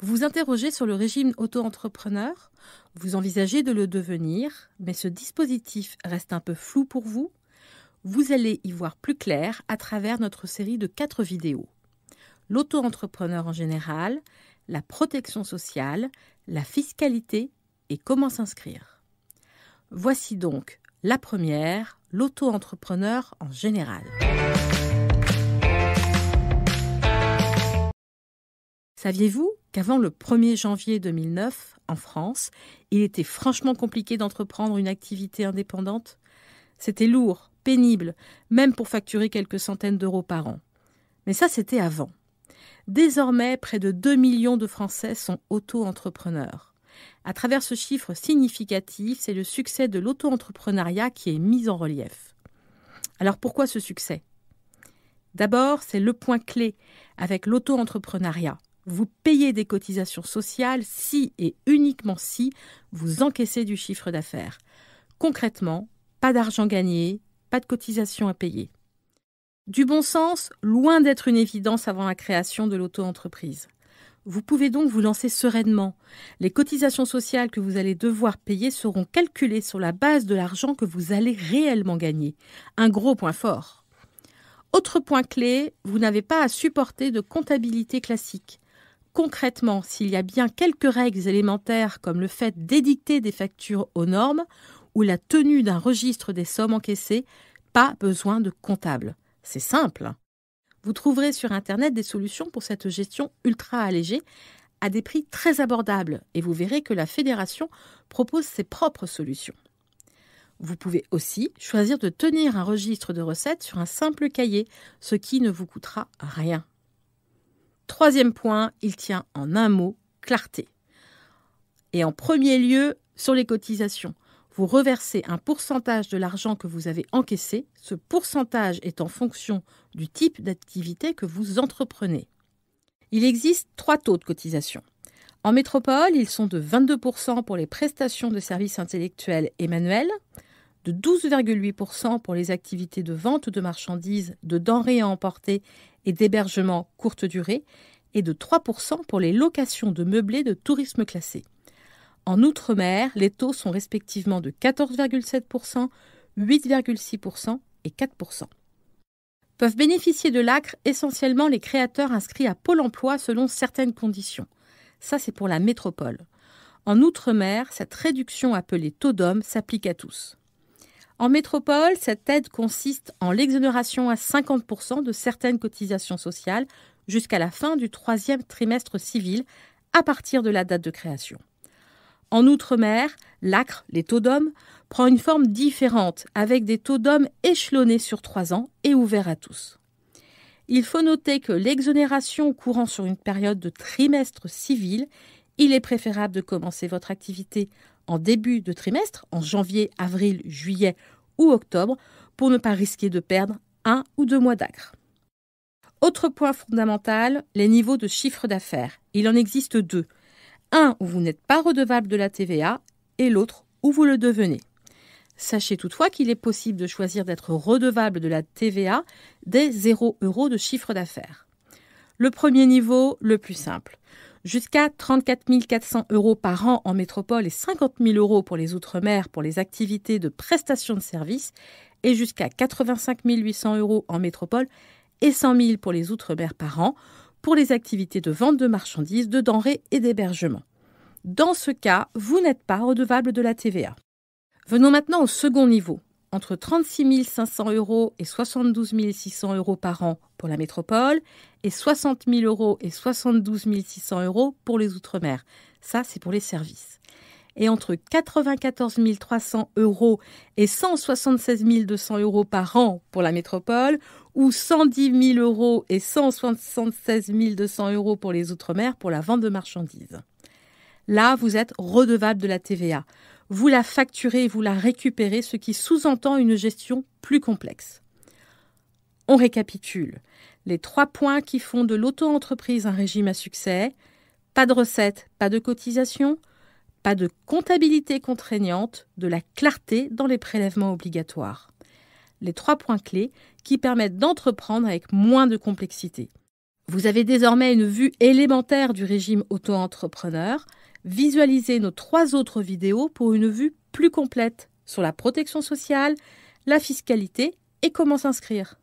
Vous vous interrogez sur le régime auto-entrepreneur, vous envisagez de le devenir, mais ce dispositif reste un peu flou pour vous. Vous allez y voir plus clair à travers notre série de 4 vidéos. L'auto-entrepreneur en général, la protection sociale, la fiscalité et comment s'inscrire. Voici donc la première, l'auto-entrepreneur en général. Saviez-vous qu'avant le 1er janvier 2009, en France, il était franchement compliqué d'entreprendre une activité indépendante ? C'était lourd, pénible, même pour facturer quelques centaines d'euros par an. Mais ça, c'était avant. Désormais, près de 2 millions de Français sont auto-entrepreneurs. À travers ce chiffre significatif, c'est le succès de l'auto-entrepreneuriat qui est mis en relief. Alors pourquoi ce succès ? D'abord, c'est le point clé avec l'auto-entrepreneuriat. Vous payez des cotisations sociales si et uniquement si vous encaissez du chiffre d'affaires. Concrètement, pas d'argent gagné, pas de cotisations à payer. Du bon sens, loin d'être une évidence avant la création de l'auto-entreprise. Vous pouvez donc vous lancer sereinement. Les cotisations sociales que vous allez devoir payer seront calculées sur la base de l'argent que vous allez réellement gagner. Un gros point fort. Autre point clé, vous n'avez pas à supporter de comptabilité classique. Concrètement, s'il y a bien quelques règles élémentaires comme le fait d'édicter des factures aux normes ou la tenue d'un registre des sommes encaissées, pas besoin de comptable. C'est simple. Vous trouverez sur Internet des solutions pour cette gestion ultra allégée à des prix très abordables et vous verrez que la Fédération propose ses propres solutions. Vous pouvez aussi choisir de tenir un registre de recettes sur un simple cahier, ce qui ne vous coûtera rien. Troisième point, il tient en un mot, clarté. Et en premier lieu, sur les cotisations. Vous reversez un pourcentage de l'argent que vous avez encaissé. Ce pourcentage est en fonction du type d'activité que vous entreprenez. Il existe 3 taux de cotisation. En métropole, ils sont de 22% pour les prestations de services intellectuels et manuels, de 12,8% pour les activités de vente de marchandises, de denrées à emporter et d'hébergement courte durée, et de 3% pour les locations de meublés de tourisme classé. En Outre-mer, les taux sont respectivement de 14,7%, 8,6% et 4%. Peuvent bénéficier de l'ACRE essentiellement les créateurs inscrits à Pôle emploi selon certaines conditions. Ça, c'est pour la métropole. En Outre-mer, cette réduction appelée taux d'homme s'applique à tous. En métropole, cette aide consiste en l'exonération à 50% de certaines cotisations sociales jusqu'à la fin du 3e trimestre civil à partir de la date de création. En Outre-mer, l'ACRE, les taux d'hommes, prend une forme différente avec des taux d'hommes échelonnés sur 3 ans et ouverts à tous. Il faut noter que l'exonération courant sur une période de trimestre civil, il est préférable de commencer votre activité en début de trimestre, en janvier, avril, juillet ou octobre, pour ne pas risquer de perdre 1 ou 2 mois d'ACRE. Autre point fondamental, les niveaux de chiffre d'affaires. Il en existe 2. Un où vous n'êtes pas redevable de la TVA et l'autre où vous le devenez. Sachez toutefois qu'il est possible de choisir d'être redevable de la TVA dès 0 € de chiffre d'affaires. Le premier niveau, le plus simple. Jusqu'à 34 400 € par an en métropole et 50 000 € pour les Outre-mer pour les activités de prestation de services et jusqu'à 85 800 € en métropole et 100 000 pour les Outre-mer par an pour les activités de vente de marchandises, de denrées et d'hébergement. Dans ce cas, vous n'êtes pas redevable de la TVA. Venons maintenant au second niveau. Entre 36 500 € et 72 600 € par an pour la métropole et 60 000 € et 72 600 € pour les Outre-mer. Ça, c'est pour les services. Et entre 94 300 € et 176 200 € par an pour la métropole ou 110 000 € et 176 200 € pour les Outre-mer pour la vente de marchandises. Là, vous êtes redevable de la TVA. Vous la facturez et vous la récupérez, ce qui sous-entend une gestion plus complexe. On récapitule. Les 3 points qui font de l'auto-entreprise un régime à succès: pas de recettes, pas de cotisation, pas de comptabilité contraignante, de la clarté dans les prélèvements obligatoires. Les 3 points clés qui permettent d'entreprendre avec moins de complexité. Vous avez désormais une vue élémentaire du régime auto-entrepreneur. Visualisez nos 3 autres vidéos pour une vue plus complète sur la protection sociale, la fiscalité et comment s'inscrire.